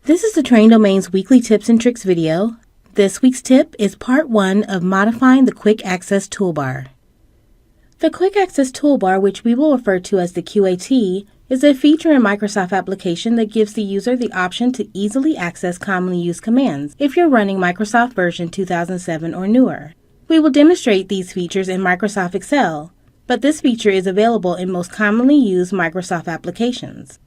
This is the Train Domain's weekly tips and tricks video. This week's tip is part 1 of modifying the Quick Access Toolbar. The Quick Access Toolbar, which we will refer to as the QAT, is a feature in Microsoft application that gives the user the option to easily access commonly used commands if you're running Microsoft version 2007 or newer. We will demonstrate these features in Microsoft Excel, but this feature is available in most commonly used Microsoft applications.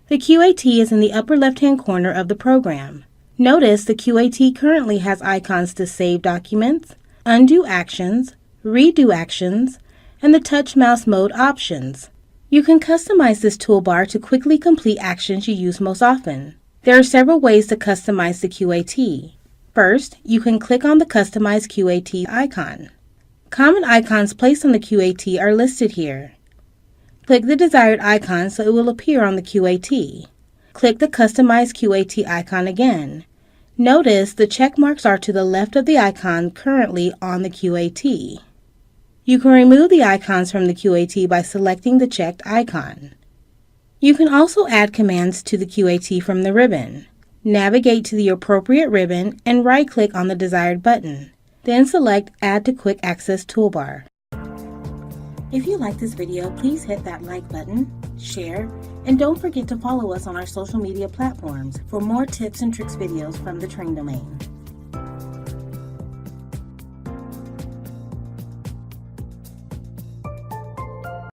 The QAT is in the upper left-hand corner of the program. Notice the QAT currently has icons to save documents, undo actions, redo actions, and the touch mouse mode options. You can customize this toolbar to quickly complete actions you use most often. There are several ways to customize the QAT. First, you can click on the Customize QAT icon. Common icons placed on the QAT are listed here. Click the desired icon so it will appear on the QAT. Click the Customize QAT icon again. Notice the check marks are to the left of the icon currently on the QAT. You can remove the icons from the QAT by selecting the checked icon. You can also add commands to the QAT from the ribbon. Navigate to the appropriate ribbon and right-click on the desired button. Then select Add to Quick Access Toolbar. If you like this video, please hit that like button, share, and don't forget to follow us on our social media platforms for more tips and tricks videos from the Train Domain.